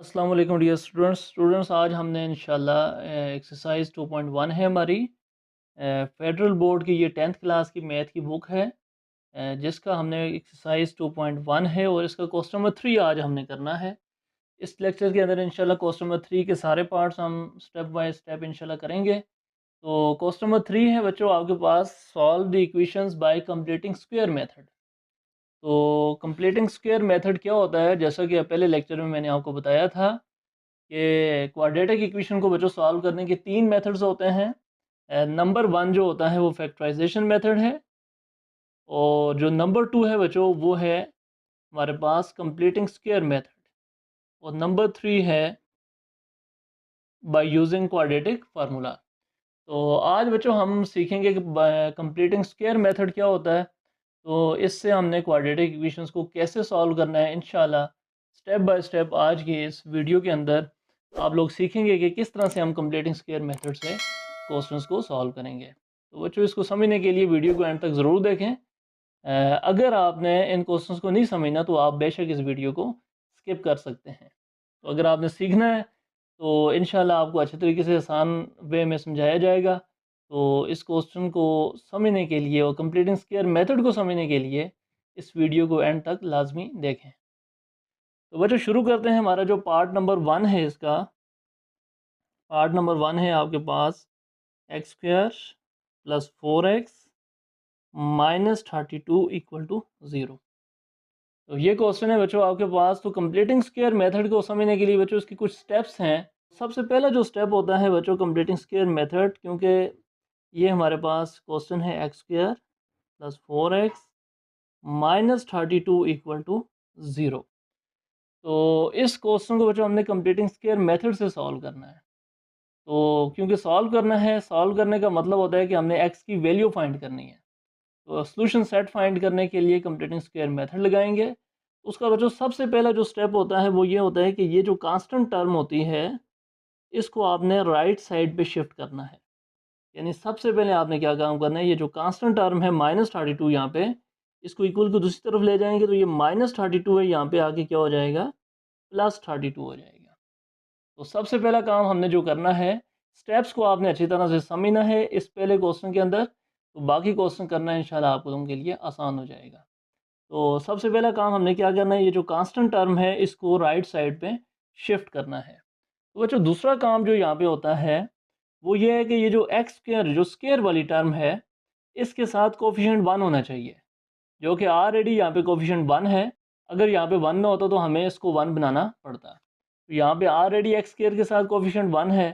अस्सलाम वालेकुम dear students आज हमने इंशाल्लाह एक्सरसाइज 2.1 है हमारी फेडरल बोर्ड की ये 10th क्लास की मैथ की बुक है जिसका हमने एक्सरसाइज 2.1 है और इसका क्वेश्चन नंबर 3 आज हमने करना है। इस लेक्चर के अंदर इंशाल्लाह क्वेश्चन नंबर 3 के सारे पार्ट्स हम स्टेप बाय स्टेप इंशाल्लाह करेंगे। तो क्वेश्चन नंबर 3 है बच्चों आपके पास, solve the equations by completing square method. तो कंप्लीटिंग स्क्वायर मेथड क्या होता है, जैसा कि पहले लेक्चर में मैंने आपको बताया था कि क्वाड्रेटिक इक्वेशन को बच्चों सॉल्व करने के तीन मेथड्स होते हैं। नंबर वन जो होता है वो फैक्टराइजेशन मेथड है, और जो नंबर टू है बच्चों वो है हमारे पास कंप्लीटिंग स्क्वायर मेथड, और नंबर थ्री है बाय यूजिंग क्वाड्रेटिक फार्मूला। तो आज बच्चों हम सीखेंगे कि कंप्लीटिंग स्क्वायर मेथड क्या होता है। तो इससे हमने क्वाड्रेटिक इक्वेशंस को कैसे सॉल्व करना है इंशाल्लाह स्टेप बाय स्टेप आज की इस वीडियो के अंदर आप लोग सीखेंगे कि किस तरह से हम कंप्लीटिंग स्क्वायर मेथड से क्वेश्चंस को सॉल्व करेंगे। तो बच्चों इसको समझने के लिए वीडियो को एंड तक ज़रूर देखें। अगर आपने इन क्वेश्चंस को नहीं समझना तो आप बेशक इस वीडियो को स्किप कर सकते हैं। तो अगर आपने सीखना है तो इंशाल्लाह आपको अच्छे तरीके से आसान वे में समझाया जाएगा। तो इस क्वेश्चन को समझने के लिए और कंप्लीटिंग स्क्वायर मेथड को समझने के लिए इस वीडियो को एंड तक लाजमी देखें। तो बच्चों शुरू करते हैं। हमारा जो पार्ट नंबर वन है, इसका पार्ट नंबर वन है आपके पास x square plus 4x minus 32 equal to 0। तो ये क्वेश्चन है बच्चों आपके पास। तो कंप्लीटिंग स्क्वायर मेथड को समझने के लिए बच्चों इसकी कुछ स्टेप्स हैं। सबसे पहला जो स्टेप होता है बच्चों कंप्लीटिंग स्क्वायर मेथड, क्योंकि ये हमारे पास क्वेश्चन है x square plus 4x minus 32 equal to 0। तो इस क्वेश्चन को बच्चों हमने कंप्लीटिंग स्क्वायर मेथड से सॉल्व करना है। तो क्योंकि सॉल्व करना है, सॉल्व करने का मतलब होता है कि हमने एक्स की वैल्यू फाइंड करनी है। तो सॉल्यूशन सेट फाइंड करने के लिए कंप्लीटिंग स्क्वायर मेथड लगाएंगे। उसका बच्चों सबसे पहला जो स्टेप होता है वो ये होता है कि ये जो कांस्टेंट टर्म होती है इसको आपने राइट साइड पे शिफ्ट करना है। यानी सबसे पहले आपने क्या काम करना है, ये जो कांस्टेंट टर्म है -32 यहाँ पे, इसको इक्वल को दूसरी तरफ ले जाएंगे तो ये -32 है, यहाँ पे आके क्या हो जाएगा +32 हो जाएगा। तो सबसे पहला काम हमने जो करना है, स्टेप्स को आपने अच्छी तरह से समझना है इस पहले क्वेश्चन के अंदर, तो बाकी क्वेश्चन करना इंशाल्लाह आप लोगों के लिए आसान हो जाएगा। तो सबसे पहला काम हमने क्या करना है, ये जो कांस्टेंट टर्म है इसको राइट साइड पे शिफ्ट करना है। तो बच्चों दूसरा काम जो यहाँ पे होता है वो ये है कि ये जो एक्स स्क्वायर जो स्क्वायर वाली टर्म है इसके साथ कोफिशिएंट 1 होना चाहिए, जो कि ऑलरेडी यहाँ पे कोफिशिएंट 1 है। अगर यहाँ पे 1 ना होता तो हमें इसको 1 बनाना पड़ता। तो यहाँ पे ऑलरेडी एक्स स्क्वायर के साथ कोफिशिएंट 1 है,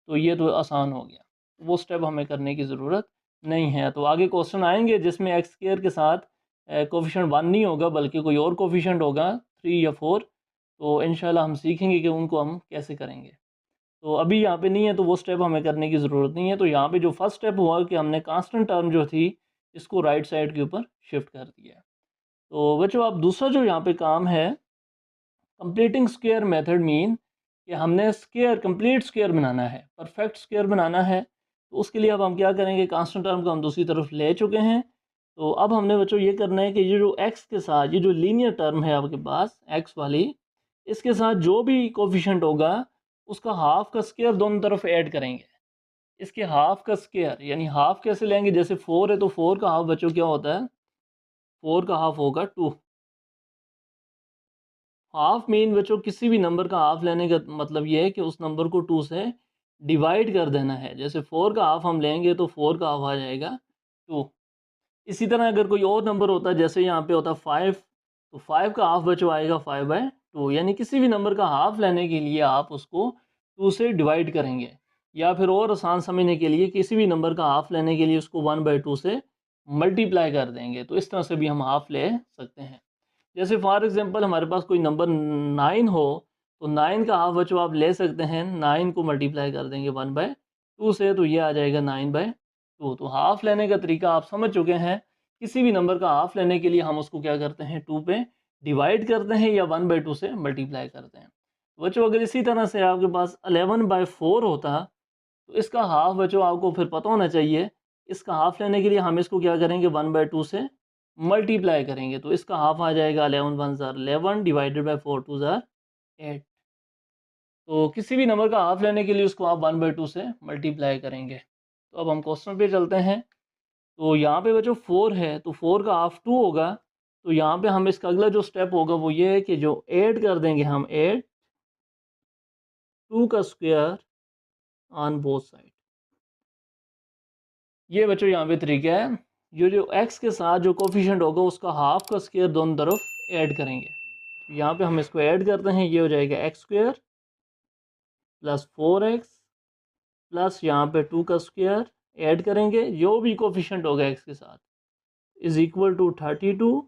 तो ये तो आसान हो गया, वो स्टेप हमें करने की ज़रूरत नहीं है। तो आगे क्वेश्चन आएंगे जिसमें एक्स स्क्वायर के साथ कोफिशिएंट 1 नहीं होगा बल्कि कोई और कोफिशिएंट होगा 3 या 4। तो इंशाल्लाह हम सीखेंगे कि उनको हम कैसे करेंगे। तो अभी यहाँ पे नहीं है तो वो स्टेप हमें करने की ज़रूरत नहीं है। तो यहाँ पे जो फर्स्ट स्टेप हुआ कि हमने कांस्टेंट टर्म जो थी इसको राइट साइड के ऊपर शिफ्ट कर दिया। तो बच्चों अब दूसरा जो यहाँ पे काम है, कंप्लीटिंग स्क्वायर मेथड मीन कि हमने स्क्वायर कंप्लीट स्क्वायर बनाना है, परफेक्ट स्क्वायर बनाना है। तो उसके लिए अब हम क्या करेंगे, कांस्टेंट टर्म को हम दूसरी तरफ ले चुके हैं। तो अब हमने बच्चों ये करना है कि ये जो एक्स के साथ ये जो लीनियर टर्म है आपके पास एक्स वाली, इसके साथ जो भी कोफिशिएंट होगा उसका हाफ का स्क्वायर दोनों तरफ ऐड करेंगे। इसके हाफ का स्क्वायर यानी हाफ कैसे लेंगे, जैसे 4 है तो 4 का हाफ बच्चों क्या होता है, 4 का हाफ होगा 2। हाफ मीन बच्चों किसी भी नंबर का हाफ लेने का मतलब ये है कि उस नंबर को 2 से डिवाइड कर देना है। जैसे 4 का हाफ हम लेंगे तो 4 का हाफ आ जाएगा 2। इसी तरह अगर कोई और नंबर होता है, जैसे यहाँ पे होता है 5, तो 5 का हाफ बच्चों आएगा 5/2। यानी किसी भी नंबर का हाफ लेने के लिए आप उसको 2 से डिवाइड करेंगे, या फिर और आसान समझने के लिए किसी भी नंबर का हाफ लेने के लिए उसको 1/2 से मल्टीप्लाई कर देंगे। तो इस तरह से भी हम हाफ ले सकते हैं। जैसे फॉर एग्जांपल हमारे पास कोई नंबर 9 हो, तो 9 का हाफ बच्चों आप ले सकते हैं, 9 को मल्टीप्लाई कर देंगे 1/2 से, तो ये आ जाएगा 9/2। तो हाफ लेने का तरीका आप समझ चुके हैं। किसी भी नंबर का हाफ लेने के लिए हम उसको क्या करते हैं, 2 पे डिवाइड करते हैं या 1/2 से मल्टीप्लाई करते हैं। बच्चों अगर इसी तरह से आपके पास 11/4 होता तो इसका हाफ बच्चों आपको फिर पता होना चाहिए। इसका हाफ लेने के लिए हम इसको क्या करेंगे, 1/2 से मल्टीप्लाई करेंगे। तो इसका हाफ आ जाएगा 11 1 ज़ार 11 डिवाइडेड बाई 4 2 ज़ार 8। तो किसी भी नंबर का हाफ लेने के लिए उसको आप 1/2 से मल्टीप्लाई करेंगे। तो अब हम क्वेश्चन पे चलते हैं। तो यहाँ पे बच्चों 4 है, तो 4 का हाफ 2 होगा। तो यहाँ पे हम इसका अगला जो स्टेप होगा वो ये है कि जो ऐड कर देंगे हम, ऐड 2 का स्क्वायर ऑन बोथ साइड। ये बच्चों यहाँ पे तरीका है। ये जो x के साथ जो कोफिशिएंट होगा उसका हाफ का स्क्वायर दोनों तरफ ऐड करेंगे। तो यहाँ पे हम इसको ऐड करते हैं, ये हो जाएगा x square plus 4x plus यहाँ पे 2 का स्क्वायर ऐड करेंगे, जो भी कोफिशिएंट होगा x के साथ, इज इक्वल टू 32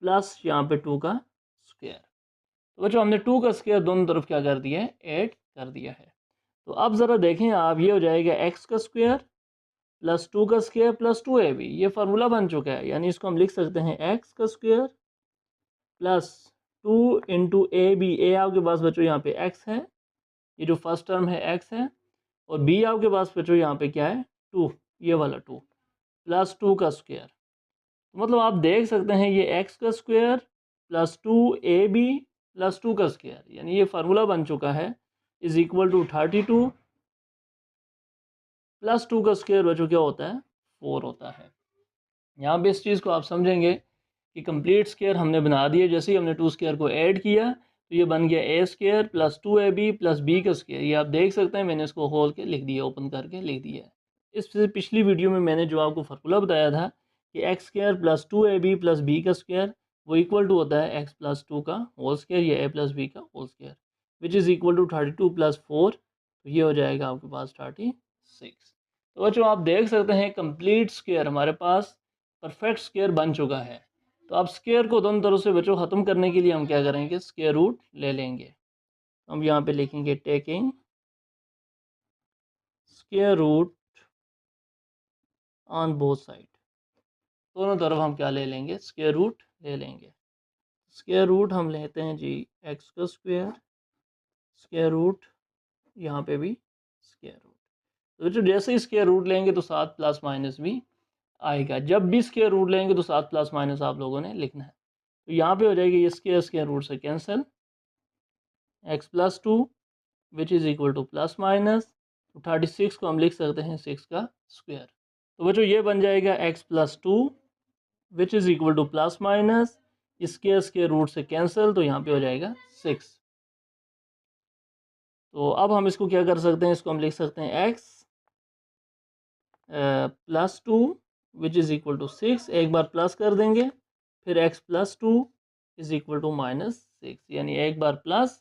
प्लस यहाँ पे 2 का स्क्वायर। तो बच्चों हमने 2 का स्क्वायर दोनों तरफ क्या कर दिया है, ऐड कर दिया है। तो अब ज़रा देखें आप, ये हो जाएगा x का स्क्वायर प्लस 2 का स्क्वायर प्लस 2ab। ये फार्मूला बन चुका है, यानी इसको हम लिख सकते हैं x का square plus 2 into a b. A आपके पास बच्चों यहाँ पे x है, ये जो फर्स्ट टर्म है x है, और b आपके पास बच्चों यहाँ पे क्या है, 2, ये वाला 2 प्लस 2 का स्क्वायर। तो मतलब आप देख सकते हैं ये x का स्क्वायर प्लस 2ab प्लस 2 का स्क्वायर, यानी ये फार्मूला बन चुका है, इज इक्वल टू 32 प्लस 2 का स्क्वायर बच्चों क्या होता है, 4 होता है। यहाँ पे इस चीज़ को आप समझेंगे कि कंप्लीट स्क्वायर हमने बना दिया। जैसे ही हमने 2 स्क्वायर को ऐड किया तो ये बन गया a square plus 2ab plus b का स्क्वायर। ये आप देख सकते हैं, मैंने इसको खोल के लिख दिया, ओपन करके लिख दिया है। इससे पिछली वीडियो में मैंने जो आपको फार्मूला बताया था कि x square plus 2ab plus b का स्क्वायर वो इक्वल टू होता है एक्स प्लस 2 का होल स्क्वायर या ए प्लस बी का whole square, which is equal to 32 plus 4। तो ये हो जाएगा आपके पास 36। तो बच्चों आप देख सकते हैं कंप्लीट स्क्वायर हमारे पास परफेक्ट स्क्वायर बन चुका है। तो अब स्क्वायर को दोनों तरफ से बच्चों ख़त्म करने के लिए हम क्या करेंगे, स्क्वायर रूट ले लेंगे। हम यहाँ पे लिखेंगे taking square root on both side. दोनों तरफ हम क्या ले लेंगे, स्क्वायर रूट ले लेंगे। स्क्वायर रूट हम लेते हैं जी एक्स का स्क्वायर, स्क्वायर रूट यहाँ पे भी स्क्वायर रूट। तो बच्चों जैसे ही स्क्वायर रूट लेंगे तो साथ प्लस माइनस भी आएगा। जब भी स्क्वायर रूट लेंगे तो साथ प्लस माइनस आप लोगों ने लिखना है। तो यहाँ पे हो जाएगी ये स्क्वायर रूट से cancel, x plus 2 which is equal to plus minus. तो 36 को हम लिख सकते हैं 6 का स्क्वायर। तो बच्चों ये बन जाएगा x plus 2 which is equal to plus minus, square root से कैंसिल, तो यहाँ पे हो जाएगा 6। तो अब हम इसको क्या कर सकते हैं, इसको हम लिख सकते हैं x plus 2 which is equal to 6, एक बार प्लस कर देंगे, फिर x plus 2 is equal to minus 6, यानी एक बार प्लस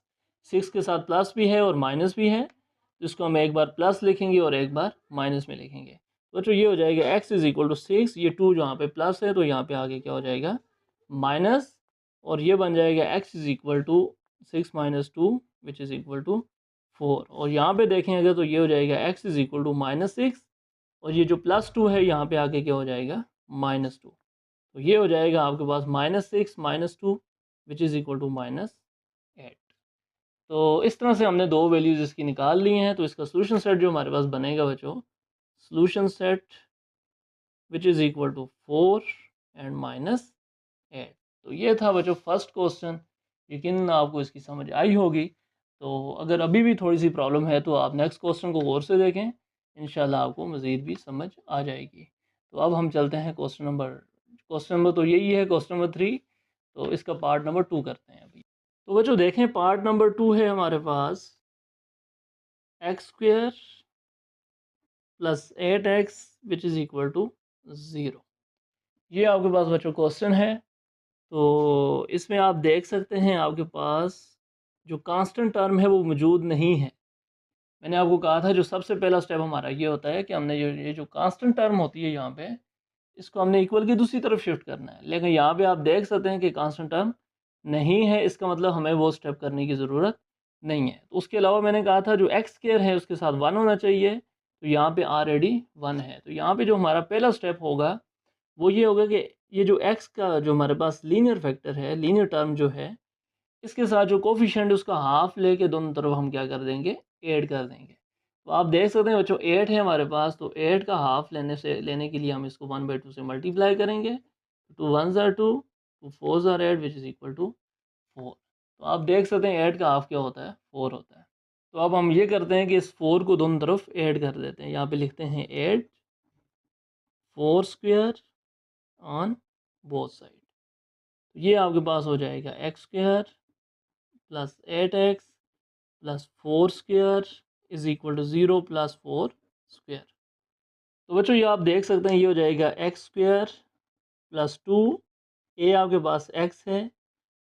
6 के साथ प्लस भी है और माइनस भी है, तो इसको हम एक बार प्लस लिखेंगे और एक बार माइनस में लिखेंगे। तो ये हो जाएगा x इज़ इक्वल टू 6, ये 2 जहाँ पे प्लस है तो यहाँ पे आगे क्या हो जाएगा माइनस, और ये बन जाएगा x is equal to 6 minus 2 which is equal to 4। और यहाँ पे देखें अगर तो ये हो जाएगा x इज़ इक्वल टू -6, और ये जो प्लस 2 है यहाँ पे आके क्या हो जाएगा -2। तो ये हो जाएगा आपके पास -6 -2 विच इज़ इक्वल टू -8। तो इस तरह से हमने दो वैल्यूज़ इसकी निकाल ली हैं। तो इसका सोल्यूशन सेट जो हमारे पास बनेगा बच्चों, solution set which is equal to 4 and -8। तो ये था बच्चों फर्स्ट क्वेश्चन। यकीन आपको इसकी समझ आई होगी। तो अगर अभी भी थोड़ी सी प्रॉब्लम है तो आप नेक्स्ट क्वेश्चन को गौर से देखें, इंशाल्लाह आपको मज़ीद भी समझ आ जाएगी। तो अब हम चलते हैं क्वेश्चन नंबर तो यही है, क्वेश्चन नंबर 3। तो इसका पार्ट नंबर 2 करते हैं अभी। तो बच्चों देखें पार्ट नंबर 2 है हमारे पास x square plus 8x which is equal to 0। ये आपके पास बच्चों क्वेश्चन है। तो इसमें आप देख सकते हैं आपके पास जो कांस्टेंट टर्म है वो मौजूद नहीं है। मैंने आपको कहा था जो सबसे पहला स्टेप हमारा ये होता है कि हमने ये जो कांस्टेंट टर्म होती है यहाँ पे, इसको हमने इक्वल की दूसरी तरफ शिफ्ट करना है। लेकिन यहाँ पे आप देख सकते हैं कि कांस्टेंट टर्म नहीं है, इसका मतलब हमें वो स्टेप करने की ज़रूरत नहीं है। तो उसके अलावा मैंने कहा था जो एक्स स्क्वायर है उसके साथ 1 होना चाहिए, तो यहाँ पे ऑलरेडी 1 है। तो यहाँ पे जो हमारा पहला स्टेप होगा वो ये होगा कि ये जो एक्स का जो हमारे पास लीनियर फैक्टर है, लीनियर टर्म जो है, इसके साथ जो कोफिशिएंट है उसका हाफ लेके दोनों तरफ हम क्या कर देंगे, ऐड कर देंगे। तो आप देख सकते हैं बच्चों 8 है हमारे पास, तो 8 का हाफ लेने के लिए हम इसको 1/2 से मल्टीप्लाई करेंगे। 2 1 ज़ार 2, 2 4 ज़ार 8 विच इज़ इक्वल टू 4। तो आप देख सकते हैं 8 का हाफ क्या होता है, 4 होता है। तो अब हम ये करते हैं कि इस 4 को दोनों तरफ ऐड कर देते हैं। यहाँ पे लिखते हैं 8 4 स्क्वायर ऑन बोथ साइड। तो ये आपके पास हो जाएगा x square plus 8x plus 4 square is equal to 0 plus 4 square. तो बच्चों ये आप देख सकते हैं ये हो जाएगा एक्स स्क्वायर प्लस 2, ए आपके पास x है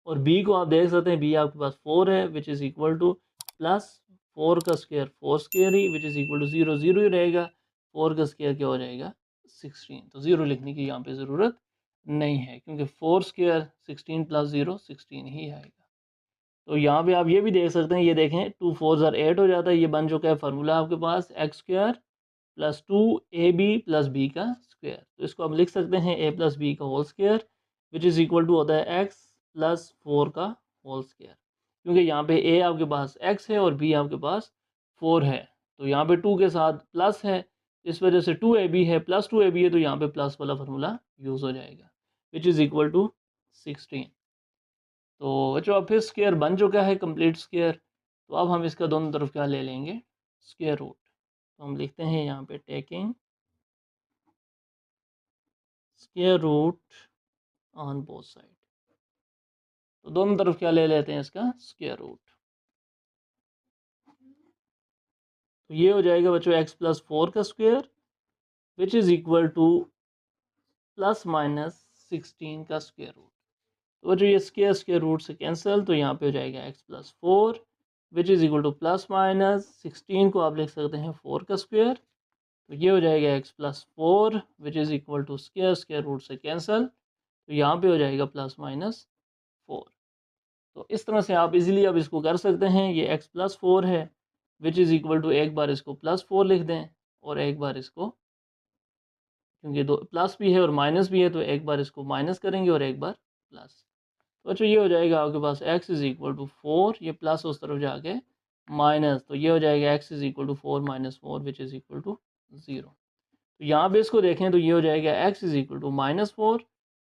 और b को आप देख सकते हैं b आपके पास 4 है which is equal to plus 4 का स्क्वायर 4 स्क्वायर ही विच इज़ इक्वल टू 0 0 ही रहेगा। 4 का स्क्वायर क्या हो जाएगा 16। तो 0 लिखने की यहाँ पे ज़रूरत नहीं है क्योंकि 4 स्क्वायर 16 प्लस 0 16 ही आएगा। तो यहाँ पे आप ये भी देख सकते हैं, ये देखें 2 4 ज़र 8 हो जाता है। ये बन चुका है फार्मूला आपके पास x square plus 2 a b plus b का स्क्वायर। तो इसको आप लिख सकते हैं ए प्लस बी का whole square which is equal to होता है एक्स प्लस 4 का होल स्क्वायर। क्योंकि यहाँ पे ए आपके पास एक्स है और बी आपके पास 4 है, तो यहाँ पे 2 के साथ प्लस है, इस वजह से 2 ए बी है प्लस 2 ए बी है, तो यहाँ पे प्लस वाला फार्मूला यूज़ हो जाएगा विच इज़ इक्वल टू 16। तो बच्चों अब फिर स्क्वायर बन चुका है कंप्लीट स्क्वायर। तो अब हम इसका दोनों तरफ क्या ले लेंगे स्क्वायर रूट। तो हम लिखते हैं यहाँ पे taking square root on both side. तो दोनों तरफ क्या ले लेते हैं इसका स्क्वायर रूट। तो ये हो जाएगा बच्चों एक्स प्लस 4 का square which is equal to plus minus 16 का स्क्वायर रूट। तो बच्चों ये स्क्वायर स्क्वायर रूट से कैंसिल, तो यहाँ पे हो जाएगा x plus 4 which is equal to plus minus 16 को आप लिख सकते हैं 4 का स्क्वायर। तो ये हो जाएगा x plus 4 which is equal to square square root से कैंसिल, तो यहाँ पे हो जाएगा प्लस माइनस 4। तो इस तरह से आप इजीली अब इसको कर सकते हैं। ये एक्स प्लस 4 है विच इज़ इक्वल टू एक बार इसको प्लस 4 लिख दें और एक बार इसको, क्योंकि दो प्लस भी है और माइनस भी है, तो एक बार इसको माइनस करेंगे और एक बार प्लस। तो अच्छा ये हो जाएगा आपके पास x इज़ इक्वल टू 4, ये प्लस उस तरफ जाके माइनस, तो ये हो जाएगा x is equal to 4 minus 4 which is equal to 0। तो यहाँ पे इसको देखें तो ये हो जाएगा x is equal to minus 4,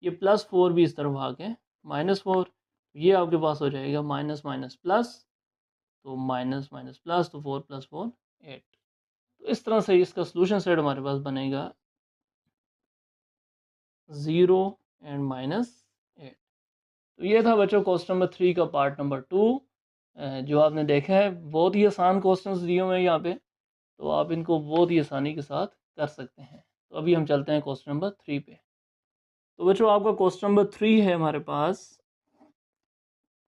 ये प्लस 4 भी इस तरफ आके माइनस 4, ये आपके पास हो जाएगा माइनस माइनस प्लस, तो माइनस माइनस प्लस, तो 4 प्लस 4 8। तो इस तरह से इसका सोल्यूशन सेट हमारे पास बनेगा 0 एंड माइनस 8। तो ये था बच्चों क्वेश्चन नंबर 3 का पार्ट नंबर 2 जो आपने देखा है। बहुत ही आसान क्वेश्चंस दिए हुए हैं यहाँ पे, तो आप इनको बहुत ही आसानी के साथ कर सकते हैं। तो अभी हम चलते हैं क्वेश्चन नंबर 3 पे। तो बच्चों आपका क्वेश्चन नंबर 3 है हमारे पास।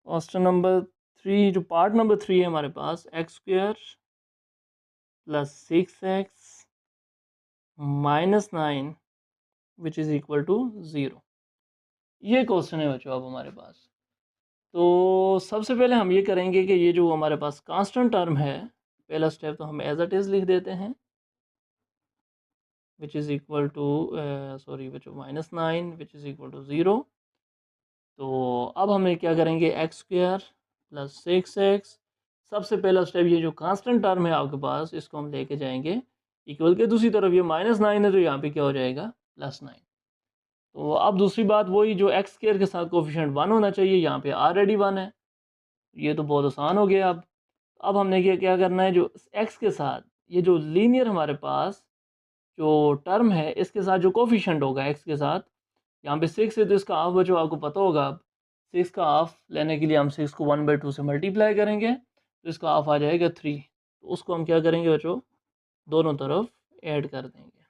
क्वेश्चन नंबर 3 जो पार्ट नंबर 3 है हमारे पास, x square plus 6x minus 9 which is equal to 0। ये क्वेश्चन है बच्चों अब हमारे पास। तो सबसे पहले हम ये करेंगे कि ये जो हमारे पास कांस्टेंट टर्म है, पहला स्टेप तो हम एज इट इज़ लिख देते हैं which is equal to sorry बच्चों minus 9 which is equal to 0। तो अब हमें क्या करेंगे एक्स स्क्वायर प्लस 6x, सबसे पहला स्टेप ये जो कांस्टेंट टर्म है आपके पास इसको हम लेके जाएंगे इक्वल के दूसरी तरफ, ये माइनस 9 है तो यहाँ पे क्या हो जाएगा प्लस 9। तो अब दूसरी बात वही जो एक्स स्क्वायर के साथ कोफिशिएंट 1 होना चाहिए, यहाँ पे ऑलरेडी 1 है, ये तो बहुत आसान हो गया। अब हमने क्या करना है, जो एक्स के साथ ये जो लीनियर हमारे पास जो टर्म है इसके साथ जो कोफिशिएंट होगा एक्स के साथ, यहाँ पे 6 है तो इसका हाफ बच्चों आपको पता होगा। अब 6 का हाफ लेने के लिए हम 6 को 1/2 से मल्टीप्लाई करेंगे तो इसका हाफ आ जाएगा 3। तो उसको हम क्या करेंगे बच्चों दोनों तरफ ऐड कर देंगे,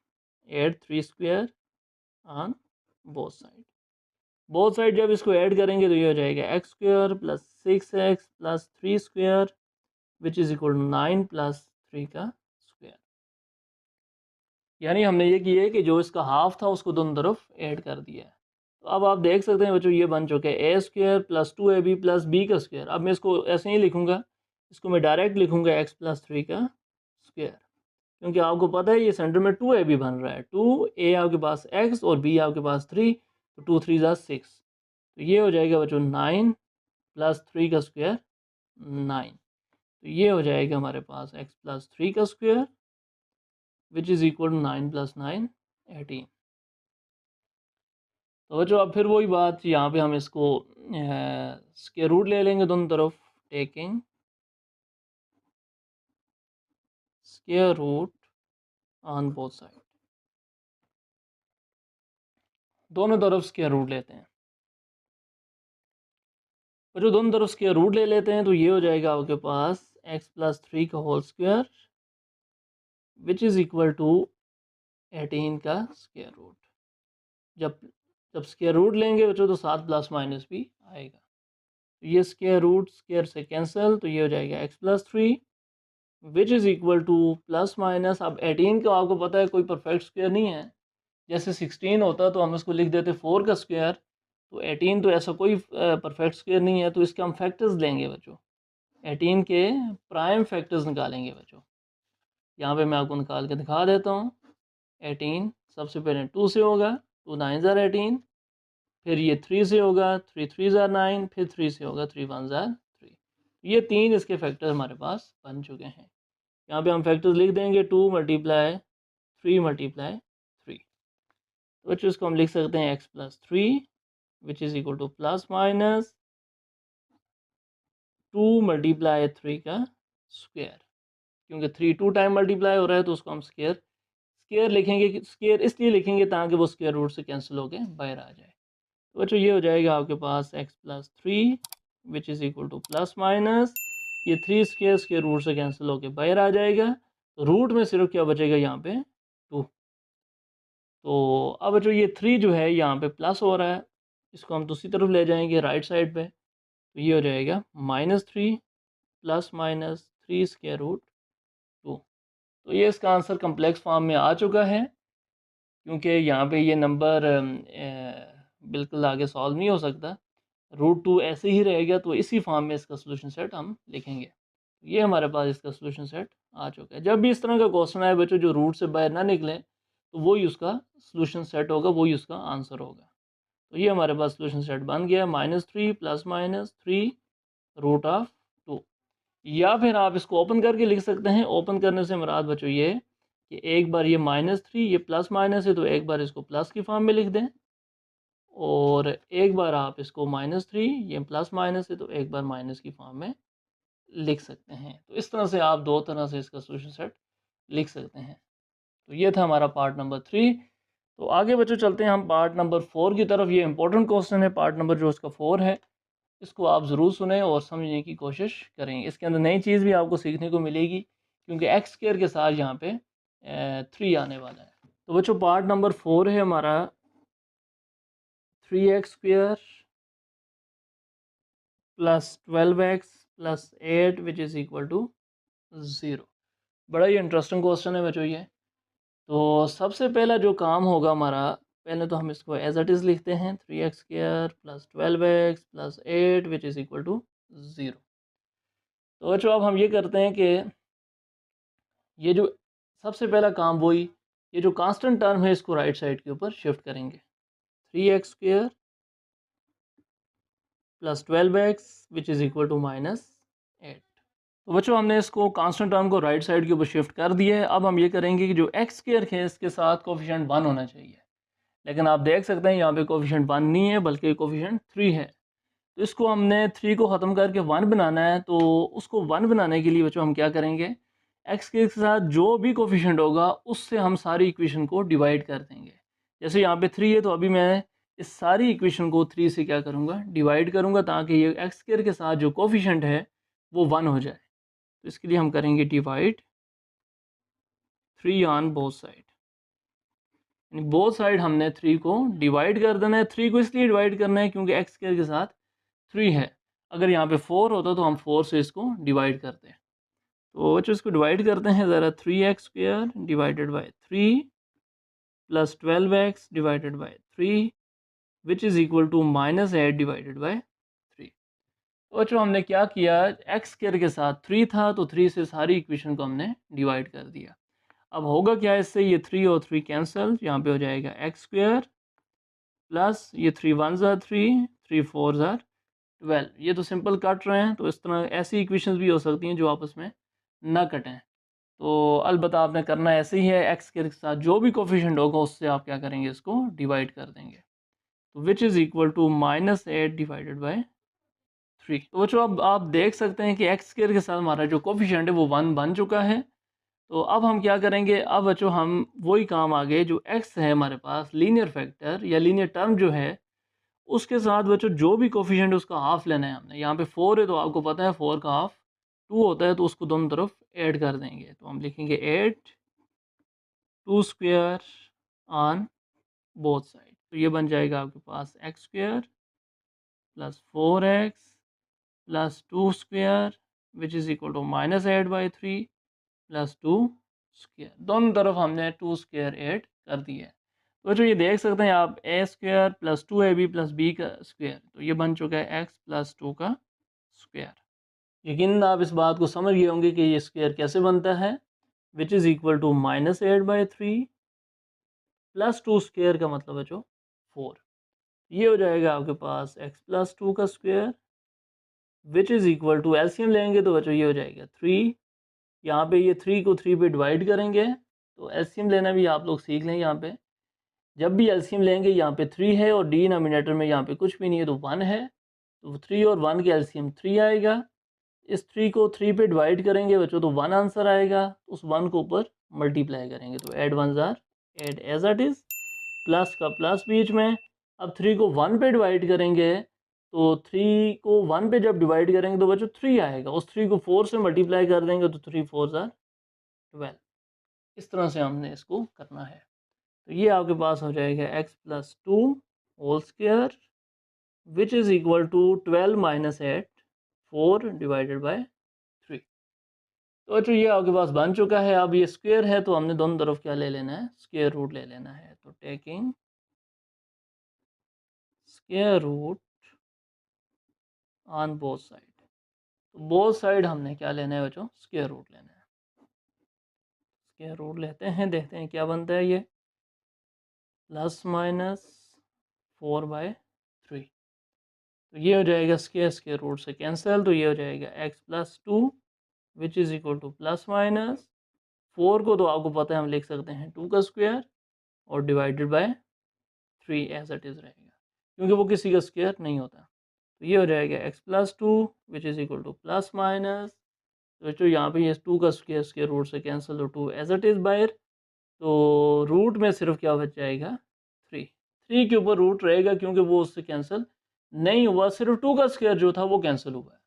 add 3 square on both side जब इसको ऐड करेंगे तो ये हो जाएगा x square plus 6x plus 3 square which is equal to 9 plus 3 का स्क्वायर। यानी हमने ये किया है कि जो इसका हाफ था उसको दोनों तरफ ऐड कर दिया है। तो अब आप देख सकते हैं बच्चों ये बन चुके हैं a square plus 2ab plus b का स्क्वायर। अब मैं इसको ऐसे ही लिखूंगा, इसको मैं डायरेक्ट लिखूंगा एक्स प्लस 3 का स्क्वायर, क्योंकि आपको पता है ये सेंटर में 2ab बन रहा है। 2a आपके पास x और b आपके पास 3, तो 2 3 ज़ा 6, तो ये हो जाएगा बच्चों 9 प्लस 3 का स्क्वायर 9। तो ये हो जाएगा हमारे पास x प्लस 3 का square which is equal to 9 plus 9 18। तो बच्चों अब फिर वही बात, यहाँ पे हम इसको स्क्वायर रूट ले लेंगे दोनों तरफ, taking square root on both side, दोनों तरफ स्क्वायर रूट लेते हैं। और जो दोनों तरफ स्क्वायर रूट ले लेते हैं तो ये हो जाएगा आपके पास x+3 का whole square which is equal to 18 का स्क्वायर रूट। जब जब स्क्वायर रूट लेंगे बच्चों तो साथ प्लस माइनस भी आएगा, तो ये स्क्वायर रूट स्क्वायर से कैंसिल, तो ये हो जाएगा x+3 which is equal to plus minus. अब 18 का आपको पता है कोई परफेक्ट स्क्वायर नहीं है, जैसे 16 होता तो हम इसको लिख देते 4 का स्क्वायर, तो 18 तो ऐसा कोई परफेक्ट स्क्वायर नहीं है, तो इसके हम फैक्टर्स लेंगे बच्चों, 18 के प्राइम फैक्टर्स निकालेंगे बच्चों। यहाँ पे मैं आपको निकाल के दिखा देता हूँ। 18 सबसे पहले 2 से होगा, 2 9 ज़ार 18, फिर ये 3 से होगा, 3 3 ज़ार 9, फिर 3 से होगा, 3 1 ज़ार 3। ये 3 इसके फैक्टर हमारे पास बन चुके हैं। यहाँ पे हम फैक्टर्स लिख देंगे 2 मल्टीप्लाई 3 मल्टीप्लाई 3। तो बच्चों इसको हम लिख सकते हैं x+3 which is equal to plus minus 2 multiply 3 का स्क्वायर, क्योंकि 3 2 टाइम मल्टीप्लाई हो रहा है तो उसको हम स्क्वायर स्क्वायर लिखेंगे। स्क्वायर इसलिए लिखेंगे ताकि वो स्क्वायर रूट से कैंसिल होकर बाहर आ जाए। तो बच्चों ये हो जाएगा आपके पास x+3 which is equal to plus minus, ये 3 स्क्वायर स्क्वायर रूट से कैंसिल होकर बाहर आ जाएगा, तो रूट में सिर्फ क्या बचेगा यहाँ पे 2। तो अब बच्चों ये 3 जो है यहाँ पे प्लस हो रहा है, इसको हम दूसरी तरफ ले जाएंगे राइट साइड पे, तो ये हो जाएगा -3 प्लस माइनस 3 स्क्वायर रूट 2। तो ये इसका आंसर कम्प्लेक्स फॉर्म में आ चुका है, क्योंकि यहाँ पे ये नंबर बिल्कुल आगे सॉल्व नहीं हो सकता, √2 ऐसे ही रहेगा, तो इसी फॉर्म में इसका सोल्यूशन सेट हम लिखेंगे। ये हमारे पास इसका सोल्यूशन सेट आ चुका है। जब भी इस तरह का क्वेश्चन आए बच्चों जो रूट से बाहर ना निकले, तो वही उसका सोल्यूशन सेट होगा, वही उसका आंसर होगा। तो ये हमारे पास सोल्यूशन सेट बन गया, -3 प्लस माइनस 3 √2। या फिर आप इसको ओपन करके लिख सकते हैं। ओपन करने से मुराद बच्चों ये कि एक बार ये -3 ये प्लस माइनस है, तो एक बार इसको प्लस की फॉर्म में लिख दें, और एक बार आप इसको -3 ये प्लस माइनस है, तो एक बार माइनस की फॉर्म में लिख सकते हैं। तो इस तरह से आप दो तरह से इसका सोल्यूशन सेट लिख सकते हैं। तो ये था हमारा पार्ट नंबर 3। तो आगे बच्चों चलते हैं हम पार्ट नंबर 4 की तरफ। ये इंपॉर्टेंट क्वेश्चन है, पार्ट नंबर जो इसका 4 है, इसको आप ज़रूर सुने और समझने की कोशिश करें। इसके अंदर नई चीज़ भी आपको सीखने को मिलेगी, क्योंकि एक्स स्क्वायर के साथ यहाँ पे 3 आने वाला है। तो बच्चों पार्ट नंबर 4 है हमारा 3x² plus 12x plus 8 which is equal to 0। बड़ा ही इंटरेस्टिंग क्वेश्चन है बच्चों ये। तो सबसे पहला जो काम होगा हमारा, पहले तो हम इसको एज इट इज़ लिखते हैं 3x² plus 12x plus 8 which is equal to 0। तो बच्चों अब हम ये करते हैं कि ये जो सबसे पहला काम वही, ये जो कांस्टेंट टर्म है इसको राइट साइड के ऊपर शिफ्ट करेंगे। 3x² plus 12x which is equal to -8। तो बच्चों हमने इसको कांस्टेंट टर्म को राइट साइड के ऊपर शिफ्ट कर दिया है। अब हम ये करेंगे कि जो x² है इसके साथ कोफिशिएंट 1 होना चाहिए, लेकिन आप देख सकते हैं यहाँ पे कोफिशिएंट 1 नहीं है बल्कि कोफिशिएंट 3 है। तो इसको हमने 3 को ख़त्म करके 1 बनाना है। तो उसको 1 बनाने के लिए बच्चों हम क्या करेंगे, x के साथ जो भी कोफिशिएंट होगा उससे हम सारी इक्वेशन को डिवाइड कर देंगे। जैसे यहाँ पे 3 है, तो अभी मैं इस सारी इक्वेशन को 3 से क्या करूँगा, डिवाइड करूँगा, ताकि ये x² के साथ जो कोफिशिएंट है वो 1 हो जाए। तो इसके लिए हम करेंगे डिवाइड 3 ऑन बोथ साइड, यानी बोथ साइड हमने 3 को डिवाइड कर देना है। 3 को इसलिए डिवाइड करना है क्योंकि x² के साथ 3 है। अगर यहाँ पे 4 होता तो हम 4 से इसको डिवाइड करते हैं। तो बच्चों इसको डिवाइड करते हैं ज़रा, 3x² divided by 3 plus 12x divided by 3 which is equal to -8 divided by 3। तो बच्चों हमने क्या किया, x² के साथ 3 था तो 3 से सारी इक्वेशन को हमने डिवाइड कर दिया। अब होगा क्या इससे, ये 3 और 3 कैंसिल, यहाँ पे हो जाएगा x² प्लस ये 3 1 ज़ार 3 3 4 ज़ार 12। ये तो सिंपल कट रहे हैं, तो इस तरह ऐसी इक्वेशंस भी हो सकती हैं जो आपस में ना कटें। तो अलबत्ता आपने करना ऐसे ही है, x के साथ जो भी कोफिशिएंट होगा उससे आप क्या करेंगे, इसको डिवाइड कर देंगे। तो which is equal to -8 divided by 3। तो बच्चों अब आप देख सकते हैं कि एक्स स्क्वायर के साथ हमारा जो कोफिशिएंट है वो 1 बन चुका है। तो अब हम क्या करेंगे, अब बच्चों हम वही काम आगे जो एक्स है हमारे पास लीनियर फैक्टर या लीनियर टर्म जो है उसके साथ बच्चों जो भी कोफिशिएंट उसका हाफ लेना है हमने। यहाँ पे 4 है तो आपको पता है 4 का हाफ 2 होता है, तो उसको दोनों तरफ ऐड कर देंगे। तो हम लिखेंगे 8 2 स्क्वायर ऑन बोथ साइड। तो ये बन जाएगा आपके पास x square plus 4x plus 2 square which is equal to -8/3 plus 2 square. दोनों तरफ हमने 2 स्क्वायर ऐड कर दिया है। तो जो ये देख सकते हैं आप a square plus 2ab plus b का स्क्वायर, तो ये बन चुका है एक्स प्लस 2 का स्क्वायर। यकीनन आप इस बात को समझ गए होंगे कि ये स्क्वायर कैसे बनता है। Which is equal to -8/3 plus 2 square का मतलब है जो 4। ये हो जाएगा आपके पास एक्स प्लस 2 का square which is equal to LCM लेंगे तो बच्चों ये हो जाएगा 3। यहाँ पे ये 3 को 3 पे डिवाइड करेंगे, तो एलसीएम लेना भी आप लोग सीख लें। यहाँ पे जब भी एलसीएम लेंगे यहाँ पे 3 है और डिनोमिनेटर में यहाँ पे कुछ भी नहीं है तो 1 है, तो 3 और 1 के एलसीएम 3 आएगा। इस 3 को 3 पे डिवाइड करेंगे बच्चों तो 1 आंसर आएगा। उस 1 को ऊपर मल्टीप्लाई करेंगे तो ऐड 1 जार add as it is, plus का प्लस बीच में। अब 3 को 1 पे डिवाइड करेंगे तो 3 को 1 पे जब डिवाइड करेंगे तो बच्चों 3 आएगा। उस 3 को 4 से मल्टीप्लाई कर देंगे तो 3 4 जार 12। इस तरह से हमने इसको करना है। तो ये आपके पास हो जाएगा x plus 2 whole square which is equal to 12 minus 8 4 divided by 3। तो अच्छा ये आपके पास बन चुका है। अब ये स्क्वायर है तो हमने दोनों तरफ क्या ले लेना है, स्क्वायर रूट ले लेना है। तो taking square root on both side, तो बोथ साइड हमने क्या लेना है बच्चों, स्क्वायर रूट लेना है। स्क्वायर रूट लेते हैं, देखते हैं क्या बनता है। ये प्लस माइनस 4/3, तो ये हो जाएगा स्क्वायर स्क्वायर रूट से कैंसिल, तो ये हो जाएगा x plus 2 which is equal to plus minus 4 को तो आपको पता है हम लिख सकते हैं 2 का स्क्वायर और divided by 3 as it is रहेगा क्योंकि वो किसी का स्क्वायर नहीं होता। तो ये हो जाएगा x plus 2 which is equal to plus minus, तो जो यहाँ पे ये 2 का स्क्वायर स्क्वायर रूट से कैंसिल, तो 2 एज इट इज़ बाहर, तो रूट में सिर्फ क्या बच जाएगा 3। 3 के ऊपर रूट रहेगा क्योंकि वो उससे कैंसिल नहीं हुआ, सिर्फ 2 का स्क्वायर जो था वो कैंसिल हुआ है।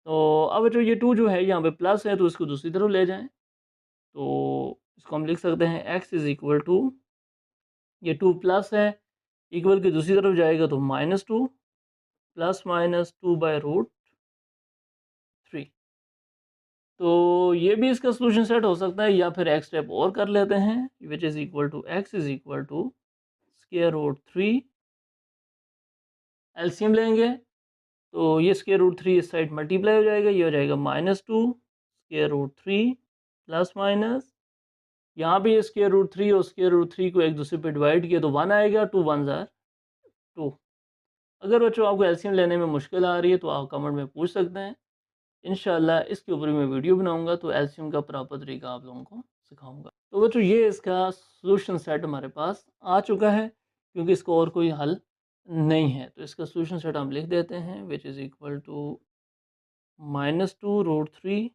तो अब जो ये 2 जो है यहाँ पे प्लस है तो इसको दूसरी तरफ ले जाएं, तो इसको हम लिख सकते हैं एक्स इज़ इक्वल टू, ये 2 प्लस है, इक्वल की दूसरी तरफ जाएगा तो -2 प्लस माइनस 2/√3। तो ये भी इसका सोल्यूशन सेट हो सकता है, या फिर एक स्टेप और कर लेते हैं which is equal to x is equal to square root 3। LCM लेंगे तो ये स्क्वायर रूट 3 इस साइड मल्टीप्लाई हो जाएगा, ये हो जाएगा -2 स्क्वायर रूट 3 प्लस माइनस, यहाँ पे ये स्क्वायर रूट 3 और स्क्वायर रूट 3 को एक दूसरे पे डिवाइड किया तो 1 आएगा, 2 1 जार 2। अगर बच्चों आपको एलसीएम लेने में मुश्किल आ रही है तो आप कमेंट में पूछ सकते हैं। इंशाल्लाह इसके ऊपर मैं वीडियो बनाऊंगा तो एलसीएम का प्रॉपर तरीका आप लोगों को सिखाऊंगा। तो बच्चों ये इसका सॉल्यूशन सेट हमारे पास आ चुका है क्योंकि इसका और कोई हल नहीं है। तो इसका सॉल्यूशन सेट हम लिख देते हैं which is equal to -2√3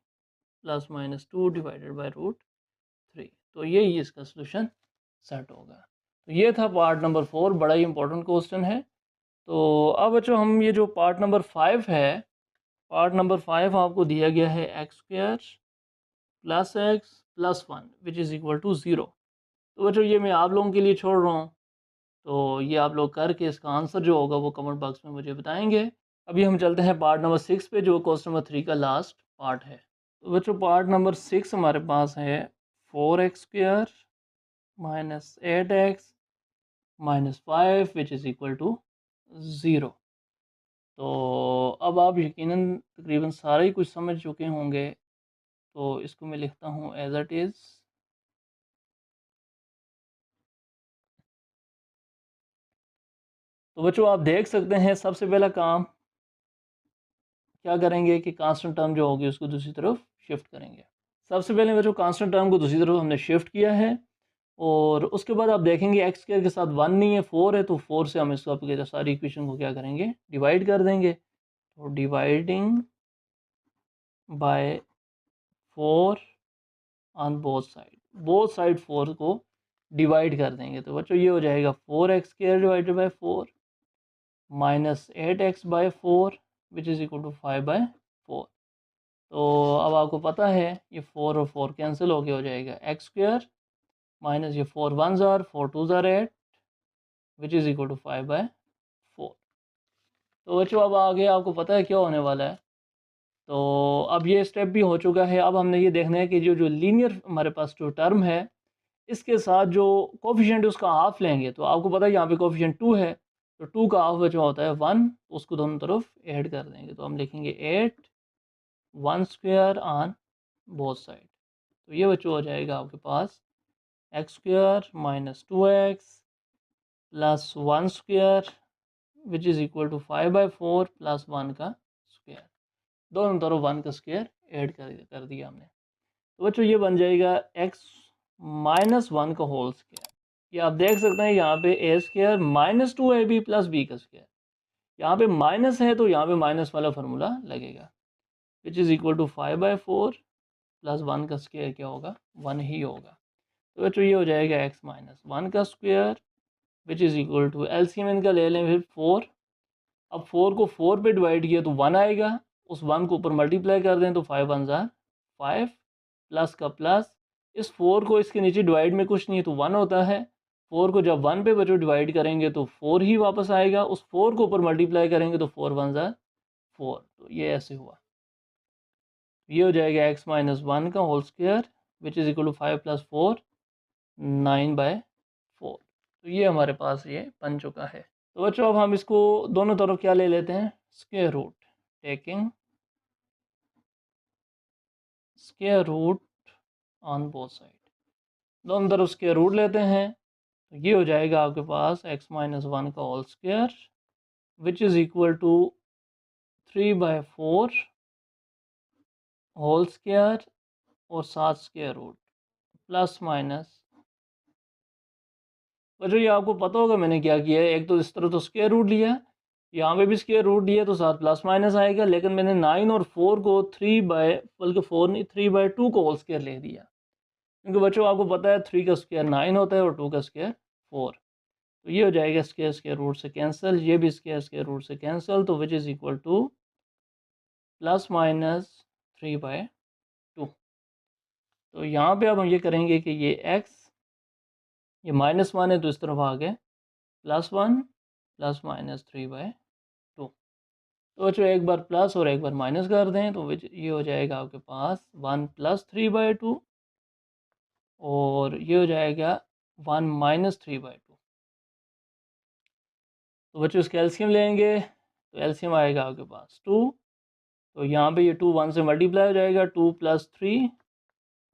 plus -2 divided by √3। तो यही इसका सॉल्यूशन सेट होगा। तो ये था पार्ट नंबर 4, बड़ा ही इंपॉर्टेंट क्वेश्चन है। तो अब बच्चों हम ये जो पार्ट नंबर 5 है, पार्ट नंबर 5 आपको दिया गया है x square plus x plus 1 which is equal to 0। तो बच्चों ये मैं आप लोगों के लिए छोड़ रहा हूँ, तो ये आप लोग करके इसका आंसर जो होगा वो कमेंट बॉक्स में मुझे बताएंगे। अभी हम चलते हैं पार्ट नंबर 6 पे जो क्वेश्चन नंबर 3 का लास्ट पार्ट है। तो बच्चों पार्ट नंबर 6 हमारे पास है 4x square minus 8x minus 5 which is equal to 0। तो अब आप यकीनन तकरीबन सारे ही कुछ समझ चुके होंगे, तो इसको मैं लिखता हूँ एज इट इज़। तो बच्चों आप देख सकते हैं सबसे पहला काम क्या करेंगे कि कांस्टेंट टर्म जो होगी उसको दूसरी तरफ शिफ्ट करेंगे। सबसे पहले बच्चों कांस्टेंट टर्म को दूसरी तरफ हमने शिफ्ट किया है, और उसके बाद आप देखेंगे एक्स स्क्वायर के साथ 1 नहीं है, 4 है, तो 4 से हम इसको आपके सारी इक्वेशन को क्या करेंगे, डिवाइड कर देंगे। तो dividing by 4 on both side 4 को डिवाइड कर देंगे। तो बच्चों ये हो जाएगा 4x² divided by 4 minus 8x/4 which is equal to 5/4। तो अब आपको पता है ये 4 और 4 कैंसिल होके हो जाएगा x² माइनस ये 4 1 ज़ार 4 2 ज़ार 8 विच इज़ इक्वल टू 5/4। तो बच्चों अब आगे आपको पता है क्या होने वाला है। तो अब ये स्टेप भी हो चुका है। अब हमने ये देखना है कि जो लीनियर हमारे पास जो टर्म है इसके साथ जो कोफिशिएंट है उसका हाफ लेंगे। तो आपको पता है यहाँ पे कोफिशिएंट 2 है, तो 2 का हाफ बचा होता है 1, तो उसको दोनों तरफ ऐड कर देंगे। तो हम लिखेंगे 8 1² ऑन बोथ साइड। तो ये बच्चों हो जाएगा आपके पास x² minus 2x plus 1² which is equal to 5/4 plus 1 का स्क्वायर। दोनों तरफ 1 का स्क्वायर ऐड कर दिया हमने। तो बच्चों ये बन जाएगा x माइनस 1 का होल स्क्वायर। ये आप देख सकते हैं यहाँ पे a² minus 2ab plus b का स्क्वायर। यहाँ पे माइनस है तो यहाँ पे माइनस वाला फार्मूला लगेगा which is equal to 5/4 plus 1 का स्क्वायर क्या होगा, 1 ही होगा। तो बच्चों ये हो जाएगा x माइनस 1 का square which is equal to LCM इनका ले लें फिर 4। अब 4 को 4 पे डिवाइड किया तो 1 आएगा, उस 1 को ऊपर मल्टीप्लाई कर दें तो 5 1 ज़ार 5 प्लस का प्लस, इस 4 को इसके नीचे डिवाइड में कुछ नहीं है तो 1 होता है। 4 को जब 1 पे बच्चों डिवाइड करेंगे तो 4 ही वापस आएगा, उस 4 को ऊपर मल्टीप्लाई करेंगे तो 4 1 ज़ार 4। तो ये ऐसे हुआ। ये हो जाएगा x माइनस 1 का whole square which is equal to 5 plus 4 9/4। तो ये हमारे पास ये बन चुका है। तो बच्चों अब हम इसको दोनों तरफ क्या ले लेते हैं, square root, taking square root on both side. दोनों तरफ स्क्वायर रूट लेते हैं तो ये हो जाएगा आपके पास x माइनस 1 का whole square which is equal to 3/4 whole square और साथ स्क्वायर रूट प्लस माइनस। बच्चों ये आपको पता होगा मैंने क्या किया है, एक तो इस तरह तो स्क्वायर रूट लिया, यहाँ पे भी स्क्वायर रूट दिया तो साथ प्लस माइनस आएगा, लेकिन मैंने 9 और 4 को 4 नहीं 3/2 को होल स्क्वायर ले दिया, क्योंकि बच्चों आपको पता है 3 का स्क्वायर 9 होता है और 2 का स्क्वायर 4। तो ये हो जाएगा स्क्वायर स्क्वायर रूट से कैंसिल, ये भी स्क्वायर स्क्वायर रूट से कैंसिल, तो which is equal to plus minus 3/2। तो यहाँ पे अब हम ये करेंगे कि ये x ये -1 है तो इस तरफ आ गए +1 प्लस माइनस 3/2। तो बच्चों एक बार प्लस और एक बार माइनस कर दें तो ये हो जाएगा आपके पास 1 प्लस 3/2 और ये हो जाएगा 1 माइनस 3/2। तो बच्चों इसका एलसीएम लेंगे तो एलसीएम आएगा आपके पास 2। तो यहाँ पे ये 2 1 से मल्टीप्लाई हो जाएगा 2 प्लस 3,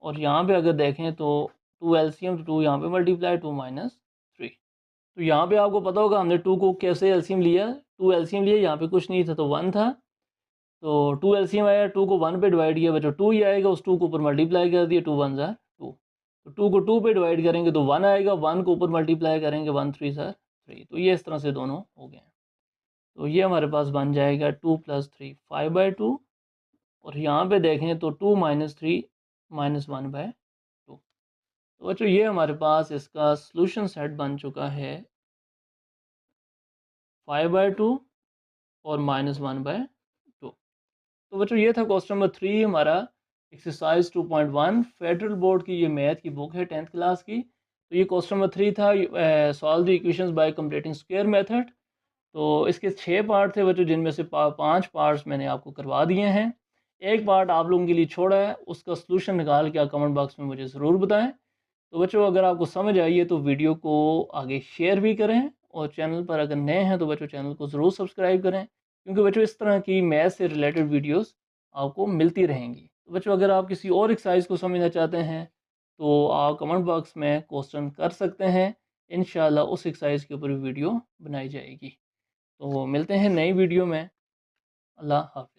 और यहाँ पे अगर देखें तो 2 एलसीएम तो 2 यहाँ पे मल्टीप्लाई 2 माइनस 3। तो यहाँ पे आपको पता होगा हमने 2 को कैसे एलसीएम लिया, 2 एलसीएम लिया, यहाँ पे कुछ नहीं था तो 1 था, तो 2 एलसीएम आया, 2 को 1 पे डिवाइड किया बच्चों 2 ही आएगा, उस 2 को ऊपर मल्टीप्लाई कर दिया 2 1 ज़ार 2। तो 2 को 2 पे डिवाइड करेंगे तो 1 आएगा, 1 को ऊपर मल्टीप्लाई करेंगे 1 3 ज़ार 3। तो ये इस तरह से दोनों हो गए हैं। तो ये हमारे पास बन जाएगा 2 प्लस 3 5/2, और यहाँ पे देखें तो 2 माइनस 3 माइनस 1/2। तो बच्चों ये हमारे पास इसका सॉल्यूशन सेट बन चुका है 5/2 और -1/2। तो बच्चों ये था क्वेश्चन नंबर 3 हमारा एक्सरसाइज 2.1 फेडरल बोर्ड की ये मैथ की बुक है 10th क्लास की। तो ये क्वेश्चन नंबर 3 था, solve the equations by completing square method. तो इसके 6 पार्ट थे बच्चों, जिनमें से 5 पार्ट्स मैंने आपको करवा दिए हैं, एक पार्ट आप लोगों के लिए छोड़ा है, उसका सलूशन निकाल के आप कमेंट बॉक्स में मुझे ज़रूर बताएं। तो बच्चों अगर आपको समझ आई है तो वीडियो को आगे शेयर भी करें, और चैनल पर अगर नए हैं तो बच्चों चैनल को ज़रूर सब्सक्राइब करें, क्योंकि बच्चों इस तरह की मैथ से रिलेटेड वीडियोस आपको मिलती रहेंगी। तो बच्चों अगर आप किसी और एक्सरसाइज को समझना चाहते हैं तो आप कमेंट बॉक्स में क्वेश्चन कर सकते हैं, इंशाल्लाह उस एक्सरसाइज के ऊपर वीडियो बनाई जाएगी। तो मिलते हैं नई वीडियो में। अल्लाह हाफ़िज़।